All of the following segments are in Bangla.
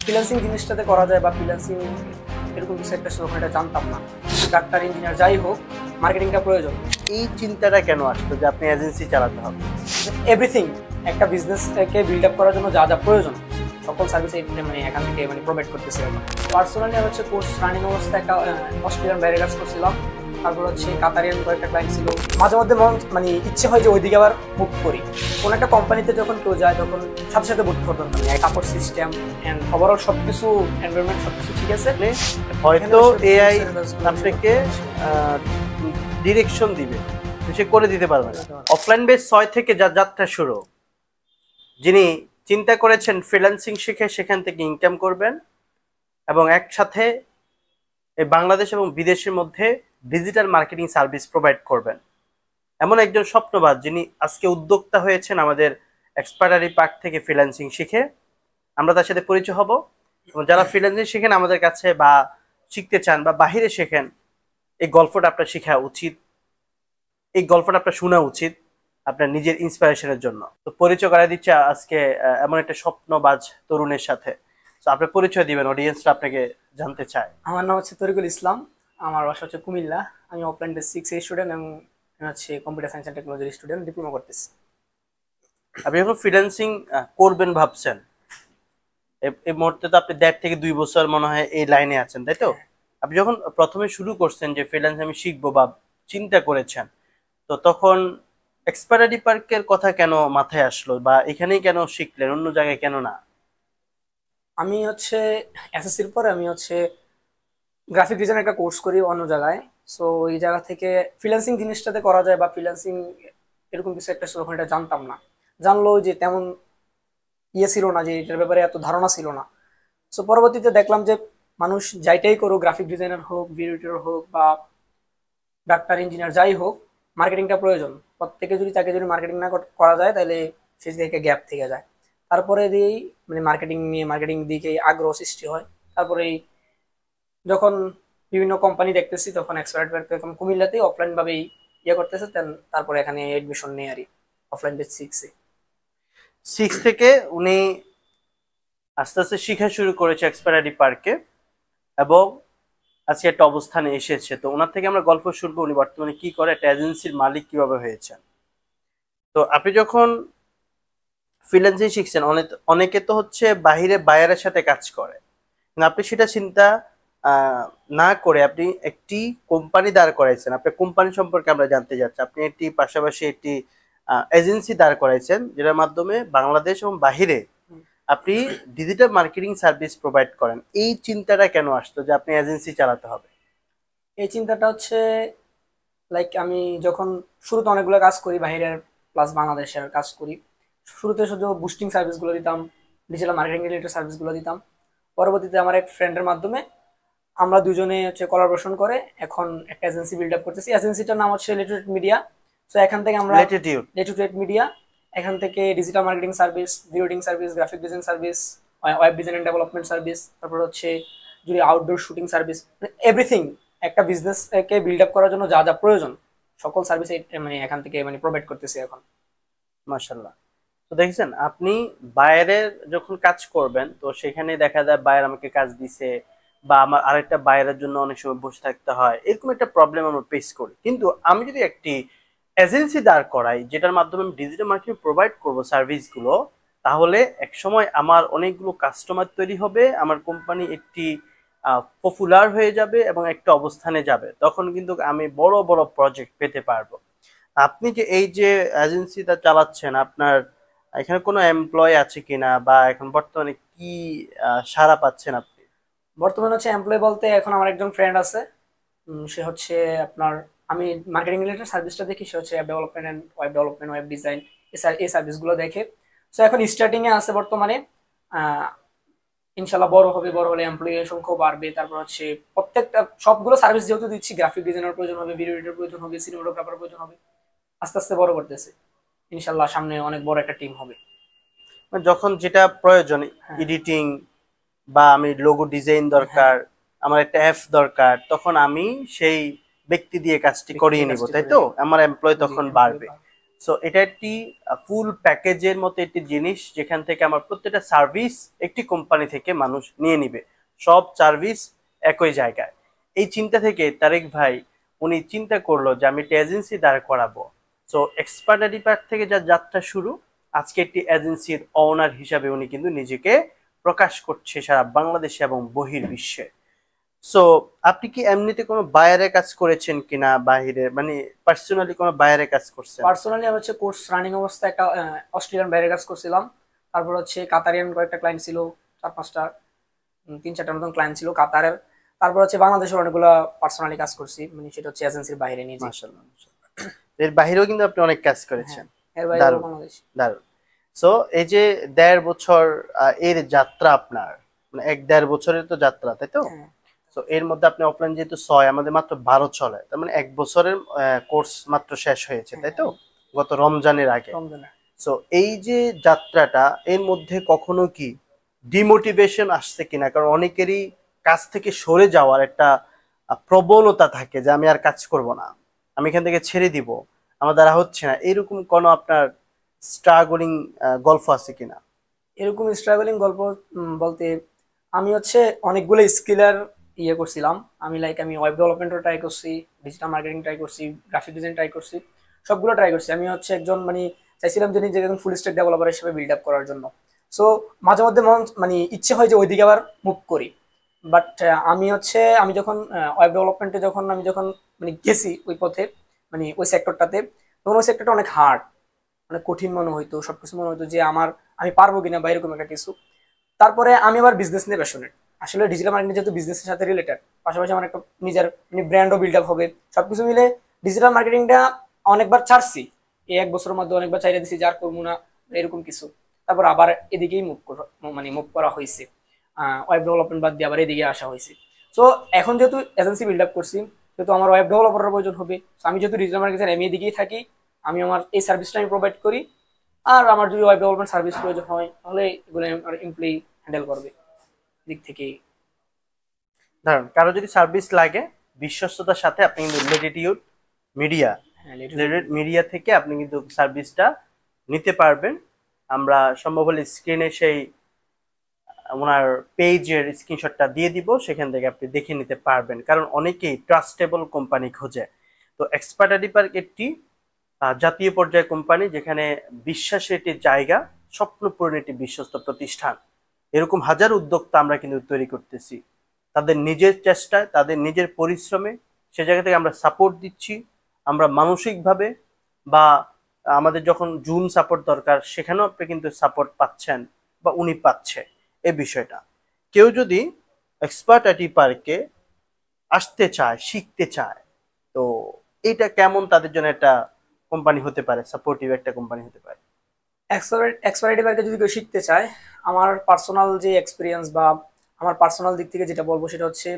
ফ্রিল্যান্সিং জিনিসটাতে করা যায় বা ফ্রিল্যান্সিং এরকম কিছু একটা ছিল এটা জানতাম না। ডাক্তার, ইঞ্জিনিয়ার যাই হোক, মার্কেটিংটা প্রয়োজন। এই চিন্তাটা কেন আসলো যে আপনি এজেন্সি চালাতে হবে? এভরিথিং একটা বিজনেসকে বিল্ড আপ করার জন্য যা যা প্রয়োজন সকল সার্ভিস মানে এখান থেকে মানে প্রোভাইড করতেছি। এখন পার্সোনালি আমি হচ্ছে কোর্স রানিং অবস্থায় একটা অস্ট্রেলিয়ান বাইরে কাজ করছিলাম। তারপর হচ্ছে কাতারিয়ান কয়েকটা ক্লায়েন্ট ছিল। মাঝে মধ্যে মানে ইচ্ছে হয় যে ওইদিকে আবার মুভ করি। কোনো একটা কোম্পানিতে যখন কেউ যায় তখন সাথে সাথে ভর্তি করতে হবে। কাপড় সিস্টেম অ্যান্ড ওভারঅল সবকিছু এনভায়রনমেন্ট সবকিছু ঠিক আছে। হয়তো এআই আপনাকে ডিরেকশন দিবে, সে করে দিতে পারবে না। অফলাইন বেস 6 থেকে যা যাত্রা শুরু, যিনি চিন্তা করেছেন ফ্রিল্যান্সিং শিখে সেখান থেকে ইনকাম করবেন এবং একসাথে এই বাংলাদেশ এবং বিদেশের মধ্যে ডিজিটাল মার্কেটিং সার্ভিস প্রোভাইড করবেন, এমন একজন স্বপ্নবাজ যিনি আজকে উদ্যোক্তা হয়েছেন আমাদের এক্সপার্টারি পার্ক থেকে ফ্রিল্যান্সিং শিখে। আমরা তার সাথে পরিচয় হব এবং যারা ফ্রিল্যান্সিং শিখেন আমাদের কাছে বা শিখতে চান বা বাহিরে শেখেন, এই গল্পটা আপনার শেখা উচিত, এই গল্পটা আপনার শোনা উচিত আপনার নিজের ইন্সপিরেশনের জন্য। তো পরিচয় করাই দিচ্ছে আজকে এমন একটা স্বপ্নবাজ তরুণের সাথে। তো আপনি পরিচয় দিবেন, অডিয়েন্সরা আপনাকে জানতে চায়। আমার নাম হচ্ছে তরিকুল ইসলাম, আমার বাসা হচ্ছে কুমিল্লা। আমি অফলাইন বেস 6 এর স্টুডেন্ট এবং হচ্ছে কম্পিউটার সায়েন্স এন্ড টেকনোলজির স্টুডেন্ট, ডিপ্লোমা করতেছি। আপনি যখন ফ্রিল্যান্সিং করবেন ভাবছেন, এই মুহূর্তে তো আপনি 1.5 থেকে 2 বছর মনে হয় এই লাইনে আছেন, তাই তো? আপনি যখন প্রথমে শুরু করছেন যে ফ্রিল্যান্স আমি শিখবো বা চিন্তা করেছেন, তো তখন এক্সপার্টারি পার্কের কথা কেন মাথায় আসলো বা এখানেই কেন শিখলেন, অন্য জায়গায় কেন না? আমি হচ্ছে এসএসসির পরে আমি হচ্ছে গ্রাফিক ডিজাইন একটা কোর্স করি অন্য জায়গায়। সো এই জায়গা থেকে ফ্রিল্যান্সিং জিনিসটাতে করা যায় বা ফ্রিল্যান্সিং এরকম কিছু একটা ছিল এটা জানতাম না। জানলো যে তেমন ছিল না, যে এটার ব্যাপারে এত ধারণা ছিল না। সো পরবর্তীতে দেখলাম যে মানুষ যাইটাই করুক, গ্রাফিক ডিজাইনার হোক, ভিডিও এডিটর হোক বা ডাক্তার, ইঞ্জিনিয়ার যাই হোক, মার্কেটিংটা প্রয়োজন। প্রত্যেকে যদি তাকে যদি মার্কেটিং না করা যায় তাহলে সে থেকে গ্যাপ থেকে যায়। তারপরে দিয়েই মানে মার্কেটিং দিকে আগ্রহ সৃষ্টি হয়। তারপরেই যখন বিভিন্ন কোম্পানি দেখতেছি তখন এক্সপার্ট এখন কুমিল্লাতেই অফলাইন ভাবেই করতেছে, তারপরে এখানে এডমিশন নেই আর অফলাইন বেস 6 থেকে উনি আস্তে আস্তে শিখা শুরু করেছে এক্সপার্টারি পার্কে এবং আজকে একটা অবস্থানে এসেছে। তো ওনার থেকে আমরা গল্প শুনবো, উনি বর্তমানে কি করে, একটা এজেন্সির মালিক কিভাবে হয়েছেন। তো আপনি যখন ফ্রিল্যান্সিং শিখছেন, অনেকে তো হচ্ছে বাহিরে বায়ারের সাথে কাজ করে, আপনি সেটা চিন্তা না করে আপনি একটি কোম্পানি দাঁড় করাইছেন। আপনার কোম্পানি সম্পর্কে আমরা জানতে যাচ্ছি। আপনি একটি পাশাপাশি একটি এজেন্সি দাঁড় করাইছেন যেটার মাধ্যমে বাংলাদেশ এবং বাহিরে আপনি ডিজিটাল মার্কেটিং সার্ভিস প্রোভাইড করেন। এই চিন্তাটা কেন আসতো যে আপনি এজেন্সি চালাতে হবে? এই চিন্তাটা হচ্ছে লাইক আমি যখন শুরুতে অনেকগুলো কাজ করি, বাইরের প্লাস বাংলাদেশের কাজ করি। শুরুতে শুধু বুস্টিং সার্ভিসগুলো দিতাম, ডিজিটাল মার্কেটিং রিলেটেড সার্ভিসগুলো দিতাম। পরবর্তীতে আমার এক ফ্রেন্ডের মাধ্যমে আমরা দুজনে হচ্ছে কোলাবোরেশন করে এখন একটা এজেন্সি বিল্ড আপ করতেছি। এজেন্সিটার নাম হচ্ছে লেটিটিউড মিডিয়া। তো এখান থেকে আমরা লেটিটিউড মিডিয়া, এখান থেকে digital marketing service, video editing service, graphic design service, web design and development service, তারপর হচ্ছে যদি আউটডোর শুটিং সার্ভিস, এভরিথিং একটা বিজনেসকে বিল্ড আপ করার জন্য যা যা প্রয়োজন সকল সার্ভিস মানে এখান থেকে মানে প্রোভাইড করতেছি এখন। মাশাআল্লাহ। তো দেখছেন, আপনি বাইরে যখন কাজ করবেন তো সেখানে দেখা যায় বাইরে আমাকে কাজ দিছে বা আমার আরেকটা বাইরের জন্য অনেক সময় বসে থাকতে হয়, এরকম একটা প্রবলেম আমরা ফেস করি। কিন্তু আমি যদি একটি এজেন্সি দাঁড় করাই যেটার মাধ্যমে আমি ডিজিটাল মার্কেটিং প্রোভাইড করব সার্ভিসগুলো, তাহলে এক সময় আমার অনেকগুলো কাস্টমার তৈরি হবে, আমার কোম্পানি একটি পপুলার হয়ে যাবে এবং একটা অবস্থানে যাবে, তখন কিন্তু আমি বড় বড় প্রজেক্ট পেতে পারবো। আপনি যে এই যে এজেন্সিটা চালাচ্ছেন, আপনার এখানে কোনো এমপ্লয় আছে কিনা বা এখন বর্তমানে কি সাড়া পাচ্ছেন আপনি? বর্তমানে হচ্ছে এমপ্লয় বলতে এখন আমার একজন ফ্রেন্ড আছে, সে হচ্ছে আপনার আমি মার্কেটিং রিলেটেড সার্ভিসটা দেখি, সে হচ্ছে app development and web development, web design এই সার্ভিসগুলো দেখে। সো এখন স্টার্টিং এ আছে বর্তমানে। ইনশাল্লাহ বড় হবে, বড় হলে এমপ্লয়ি সংখ্যা বাড়বে। তারপর হচ্ছে প্রত্যেকটা সবগুলো সার্ভিস যেহেতু দিচ্ছি, গ্রাফিক ডিজাইনার প্রয়োজন হবে, ভিডিও এডিটর প্রয়োজন হবে, সিনেমাটোগ্রাফার প্রয়োজন হবে। আস্তে আস্তে বড় করতেছে, ইনশাল্লাহ সামনে অনেক বড় একটা টিম হবে। যখন যেটা প্রয়োজন, এডিটিং বা আমি লোগো ডিজাইন দরকার, আমার একটা অ্যাপ দরকার, তখন আমি সেই ব্যক্তি দিয়ে কাজটি করিয়ে নিব, তাই তো? আমার এমপ্লয় তখন বাড়বে। সো এটা একটি ফুল প্যাকেজের মতো একটি জিনিস, যেখান থেকে আমার প্রত্যেকটা সার্ভিস একটি কোম্পানি থেকে মানুষ নিয়ে নিবে, সব সার্ভিস একই জায়গায়। এই চিন্তা থেকে তারেক ভাই উনি চিন্তা করলো যে আমি একটা এজেন্সি দাঁড় করাবো। সো এক্সপার্ট আইডি পার্ক থেকে যা যাত্রা শুরু, আজকে একটি এজেন্সির ওনার হিসাবে উনি কিন্তু নিজেকে প্রকাশ করছে সারা বাংলাদেশে এবং বহির্বিশ্বে। সো আপনি কি এমনিতে কোনো বাইরে কাজ করেছেন কিনা, বাহিরে মানে পার্সোনালি কোনো বাইরে কাজ করছেন? পার্সোনালি আমি হচ্ছে কোর্স রানিং অবস্থায় একটা অস্ট্রেলিয়ান বাইরে কাজ করছিলাম। তারপর হচ্ছে কাতারিয়ান কয়েকটা ক্লায়েন্ট ছিল, 4-5টা, 3-4টার মতন ক্লায়েন্ট ছিল কাতারের। তারপর হচ্ছে বাংলাদেশের অনেকগুলো পার্সোনালি কাজ করছি, মানে সেটা হচ্ছে এজেন্সির বাইরে নিজে। মাশাআল্লাহ, এর বাইরেও কিন্তু আপনি অনেক কাজ করেছেন। এর বাইরে দারুণ, বাংলাদেশ। দারুণ। সো এই যে 1.5 বছর এর যাত্রা আপনার, মানে 1-1.5 বছরের তো যাত্রা, তাই তো? তো এর মধ্যে আপনি অফলাইন যেহেতু 6, আমাদের মাত্র 12 চলে, তার মানে 1 বছরের কোর্স মাত্র শেষ হয়েছে, তাই তো? গত রমজানের আগে। সো এই যে যাত্রাটা, এর মধ্যে কখনো কি ডিমোটিভেশন আসছে কিনা? কারণ অনেকেরই কাজ থেকে সরে যাওয়ার একটা প্রবণতা থাকে যে আমি আর কাজ করব না, আমি এখান থেকে ছেড়ে দিব, আমার দ্বারা হচ্ছে না, এরকম কোনো আপনার স্ট্রাগলিং গল্প আছে কিনা? এরকম স্ট্রাগলিং গল্প বলতে আমি হচ্ছে অনেকগুলো স্কিলের করছিলাম। আমি ওয়েব ডেভেলপমেন্টও ট্রাই করছি, ডিজিটাল মার্কেটিং ট্রাই করছি, গ্রাফিক ডিজাইন ট্রাই করছি, সবগুলো ট্রাই করছি। আমি হচ্ছে একজন মানে চাইছিলাম যে নিজেকে একজন ফুল স্ট্যাক ডেভেলপার হিসেবে বিল্ড আপ করার জন্য। সো মাঝে মধ্যে মানে ইচ্ছে হয় যে ওইদিকে আবার মুভ করি। বাট আমি যখন ওয়েব ডেভেলপমেন্টে আমি যখন মানে গেছি ওই পথে, মানে ওই সেক্টরটাতে, তখন ওই সেক্টরটা অনেক হার্ড, মানে কঠিন মনে হইতো, সবকিছু মনে হইতো যে আমি পারবো কিনা বা এরকম একটা কিছু। তারপরে আমি আবার বিজনেস নিয়ে প্যাশনেট। আসলে ডিজিটাল মার্কেটিং যেহেতু বিজনেসের সাথে রিলেটেড, পাশাপাশি আমার একটা নিজের মানে ব্র্যান্ডও বিল্ড আপ হবে, সবকিছু মিলে ডিজিটাল মার্কেটিংটা অনেকবার ছাড়ছি। এই 1 বছরের মধ্যে অনেকবার চাইলে দিছি, যার করবো না এরকম কিছু। তারপর আবার এদিকেই মুভ করা হয়েছে, ওয়েব ডেভেলপমেন্ট বাদ দিয়ে আবার এদিকে আসা হয়েছে। সো এখন যেহেতু এজেন্সি বিল্ড আপ করছি, যেহেতু আমার ওয়েব ডেভেলপারের প্রয়োজন হবে, আমি যেহেতু ডিজিটাল মার্কেটিং আমি এদিকেই থাকি, আমি আমার এই সার্ভিসটা আমি প্রোভাইড করি। আর আমার যদি ওয়েব ডেভেলপমেন্ট সার্ভিস প্রয়োজন হয়, তাহলে এগুলো আমার এমপ্লয়ি হ্যান্ডেল করবে দিক থেকে। ধরুন কারো যদি সার্ভিস লাগে, বিশ্বস্ততার সাথে আপনি কিন্তু লেটিটিউড মিডিয়া, মিডিয়া থেকে আপনি কিন্তু সার্ভিসটা নিতে পারবেন। আমরা সম্ভব হলে স্ক্রিনে সেই ওনার পেজের স্ক্রিনশটটা দিয়ে দিব, সেখান থেকে আপনি দেখে নিতে পারবেন, কারণ অনেকেই ট্রাস্টেবল কোম্পানি খোঁজে। তো এক্সপার্ট আইডি পার্ক একটি জাতীয় পর্যায়ের কোম্পানি, যেখানে বিশ্বাসের একটি জায়গা, স্বপ্নপূরণের একটি বিশ্বস্ত প্রতিষ্ঠান। এরকম হাজার উদ্যোক্তা আমরা কিন্তু তৈরি করতেছি, তাদের নিজের চেষ্টায়, তাদের নিজের পরিশ্রমে, সে জায়গা থেকে আমরা সাপোর্ট দিচ্ছি। আমরা মানসিকভাবে বা আমাদের যখন জুম সাপোর্ট দরকার, সেখানেও আপনি কিন্তু সাপোর্ট পাচ্ছেন বা উনি পাচ্ছে। এই বিষয়টা কেউ যদি এক্সপার্ট আইটি পার্কে আসতে চায়, শিখতে চায়, তো এটা কেমন তাদের জন্য একটা কোম্পানি হতে পারে, সাপোর্টিভ একটা কোম্পানি হতে পারে? এক্সপার্ট পার্কে যদি কেউ শিখতে চায়, আমার পার্সোনাল যে এক্সপিরিয়েন্স বা আমার পার্সোনাল দিক থেকে যেটা বলবো সেটা হচ্ছে,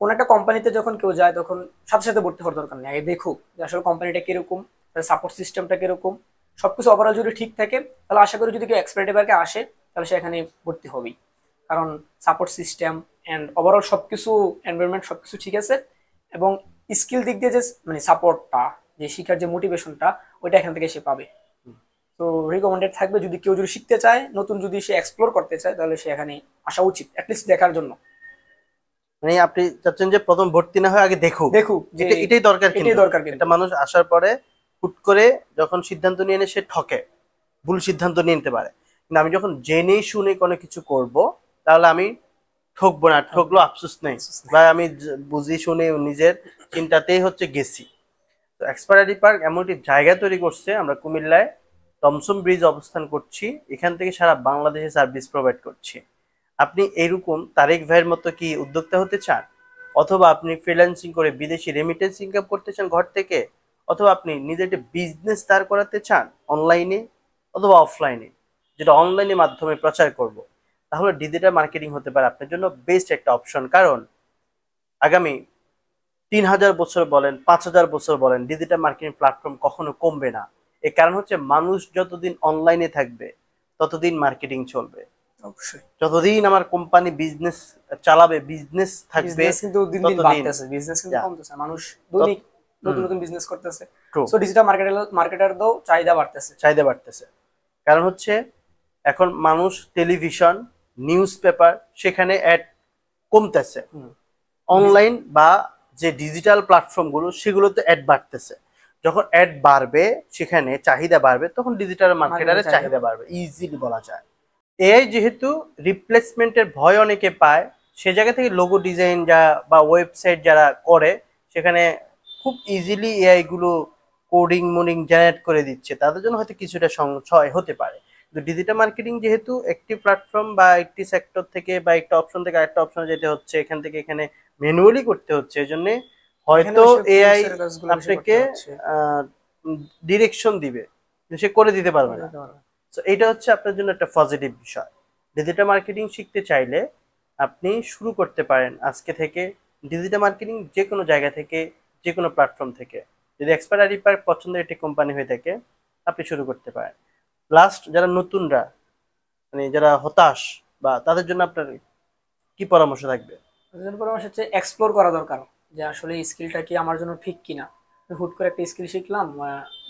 কোন একটা কোম্পানিতে যখন কেউ যায় তখন সাথে সাথে ভর্তি হওয়ার দরকার নেই, আগে দেখুক যে আসলে কোম্পানিটা কিরকম, সাপোর্ট সিস্টেমটা কিরকম, সবকিছু ওভারঅল যদি ঠিক থাকে, তাহলে আশা করি যদি কেউ এক্সপার্ট পার্কে আসে, তাহলে সে এখানে ভর্তি হবেই। কারণ সাপোর্ট সিস্টেম অ্যান্ড ওভারঅল সবকিছু, এনভায়রনমেন্ট সবকিছু ঠিক আছে। এবং স্কিল দিক দিয়ে যে মানে সাপোর্টটা, যে শিখার যে মোটিভেশনটা, ওইটা এখান থেকে সে পাবে। তো রিকমেন্ডেড থাকবে, যদি কেউ যদি শিখতে চায়, নতুন যদি সে এক্সপ্লোর করতে চায়, তাহলে সে এখানে আসা উচিত, অ্যাটলিস্ট দেখার জন্য। মানে আপনি চাচ্ছেন যে প্রথম ভর্তি না হয় আগে দেখুক, এটাই দরকার। এটা মানুষ আসার পরে হুট করে যখন সিদ্ধান্ত নিয়ে সে ঠকে, ভুল সিদ্ধান্ত নিয়ে নিতে পারে। কিন্তু আমি যখন জেনে শুনে কোনো কিছু করব, তাহলে আমি ঠকবো না, ঠকলো আফসোস নেই, বা আমি বুঝি শুনে নিজের চিন্তাতেই হচ্ছে গেছি। তো এক্সপার্ট আইডি পার্ক এমন একটি জায়গা তৈরি করছে, আমরা কুমিল্লায় টমসম ব্রিজ অবস্থান করছি, এখান থেকে সারা বাংলাদেশে সার্ভিস প্রোভাইড করছি। আপনি এরকম তারেক ভাইয়ের মতো কি উদ্যোক্তা হতে চান, অথবা আপনি ফ্রিল্যান্সিং করে বিদেশি রেমিটেন্স ইনকাম করতে চান ঘর থেকে, অথবা আপনি নিজের একটা বিজনেস দাঁড় করাতে চান অনলাইনে অথবা অফলাইনে, যেটা অনলাইনের মাধ্যমে প্রচার করব, তাহলে ডিজিটাল মার্কেটিং হতে পারে আপনার জন্য বেস্ট একটা অপশন। কারণ আগামী 3000 বছর বলেন, 5000 বছর বলেন, ডিজিটাল মার্কেটিং প্ল্যাটফর্ম কখনো কমবে না। এর কারণ হচ্ছে মানুষ যতদিন অনলাইনে থাকবে, ততদিন মার্কেটিং চলবে। অবশ্যই যতদিন আমার কোম্পানি বিজনেস চালাবে, বিজনেস থাকবে, কিন্তু দিন দিন বাড়তেছে, বিজনেস কিন্তু কমতেছে, মানুষ দৈনিক নতুন নতুন বিজনেস করতেছে। ট্রু। সো ডিজিটাল মার্কেটারদেরও চাহিদা বাড়তেছে। কারণ হচ্ছে এখন মানুষ টেলিভিশন, নিউজ পেপার, সেখানে অ্যাড কমতেছে। অনলাইন বা যে ডিজিটাল প্ল্যাটফর্মগুলো সেগুলোতে অ্যাড বাড়তেছে। যখন অ্যাড বাড়বে, সেখানে চাহিদা বাড়বে, তখন ডিজিটাল মার্কেটারের চাহিদা বাড়বে, ইজিলি বলা যায়। এআই যেহেতু রিপ্লেসমেন্টের ভয় অনেকে পায়, সে জায়গা থেকে লোগো ডিজাইন বা ওয়েবসাইট যারা করে, সেখানে খুব ইজিলি এআই গুলো কোডিং মোডিং জেনারেট করে দিচ্ছে, তাদের জন্য হয়তো কিছুটা সংশয় হতে পারে। কিন্তু ডিজিটাল মার্কেটিং যেহেতু একটি প্ল্যাটফর্ম বা একটি সেক্টর থেকে বা একটা অপশন থেকে আরেকটা অপশনে যেতে হচ্ছে, এখান থেকে এখানে ম্যানুয়ালি করতে হচ্ছে, এই জন্য হয়তো এআই আপনাকে ডিরেকশন দিবে, সে করে দিতে পারবে না। তো এটা হচ্ছে আপনার জন্য একটা পজিটিভ বিষয়। ডিজিটাল মার্কেটিং শিখতে চাইলে আপনি শুরু করতে পারেন আজকে থেকে। ডিজিটাল মার্কেটিং যে কোনো জায়গা থেকে, যে কোনো প্ল্যাটফর্ম থেকে, যদি এক্সপার্ট আইডি পার্ক পছন্দের একটি কোম্পানি হয়ে থাকে, আপনি শুরু করতে পারেন। লাস্ট, যারা নতুনরা, মানে যারা হতাশ, বা তাদের জন্য আপনার কি পরামর্শ থাকবে? পরামর্শ হচ্ছে এক্সপ্লোর করা দরকার, যে আসলে এই স্কিলটা কি আমার জন্য ঠিক কিনা। হুট করে একটা স্কিল শিখলাম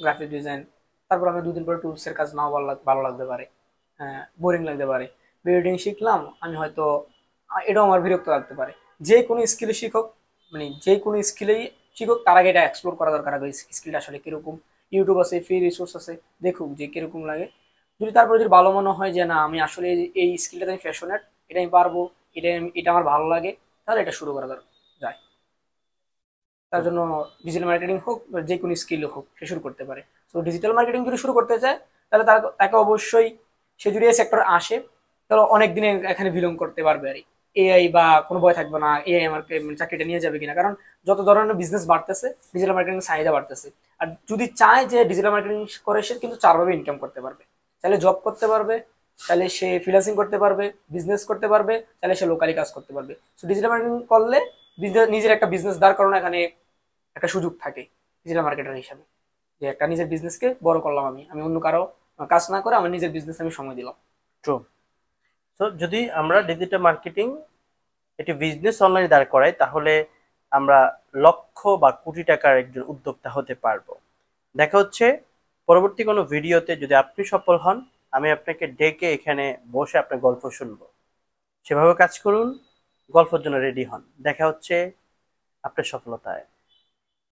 গ্রাফিক ডিজাইন, তারপর আমি দুদিন পরে টুলসের কাজ নাও ভালো লাগতে পারে, বোরিং লাগতে পারে। এডিটিং শিখলাম, আমি হয়তো এটাও আমার বিরক্ত লাগতে পারে। যে কোনো স্কিল শিখুক, মানে যে কোনো স্কিলেই শিখুক, তার আগে এটা এক্সপ্লোর করা দরকার, আগে স্কিলটা আসলে কিরকম। ইউটিউব আছে, ফ্রি রিসোর্স আছে, দেখুক যে কিরকম লাগে। যদি তারপরে যদি ভালো মনে হয় যে না আমি আসলে এই স্কিলটাতে আমি প্যাশনেট, এটা আমি পারবো, এটা আমার ভালো লাগে, তাহলে এটা শুরু করা যায়। তার জন্য ডিজিটাল মার্কেটিং হোক বা যে কোনো স্কিল হোক, সে শুরু করতে পারে। তো ডিজিটাল মার্কেটিং যদি শুরু করতে চায়, তাহলে তাকে অবশ্যই, সে যদি এই সেক্টরে আসে, তাহলে অনেক দিনে এখানে বিলং করতে পারবে। আর এআই বা কোনো ভয় থাকবে না এআই আমার চাকরিটা নিয়ে যাবে কিনা, কারণ যত ধরনের বিজনেস বাড়তেছে, ডিজিটাল মার্কেটিং চাহিদা বাড়তেছে। আর যদি চায় যে ডিজিটাল মার্কেটিং করে, সে কিন্তু চারভাবে ইনকাম করতে পারবে। চাইলে জব করতে পারবে, তাহলে সে ফ্রিল্যান্সিং করতে পারবে, বিজনেস করতে পারবে, তাহলে সে লোকালি কাজ করতে পারবে। তো ডিজিটাল মার্কেটিং করলে নিজের একটা বিজনেস দাঁড় করানো এখানে একটা সুযোগ থাকে ডিজিটাল মার্কেটার হিসাবে, যে একটা নিজের বিজনেসকে বড় করলাম, আমি অন্য কারো কাজ না করে আমার নিজের বিজনেস আমি সময় দিলাম। ট্রু। তো যদি আমরা ডিজিটাল মার্কেটিং একটি বিজনেস অনলাইনে দাঁড় করাই, তাহলে আমরা লক্ষ বা কোটি টাকার একজন উদ্যোক্তা হতে পারবো। দেখা হচ্ছে পরবর্তী কোনো ভিডিওতে। যদি আপনি সফল হন, আমি আপনাকে ডেকে এখানে বসে আপনার গল্প শুনবো। সেভাবে কাজ করুন, গল্পের জন্য রেডি হন। দেখা হচ্ছে আপনার সফলতায়।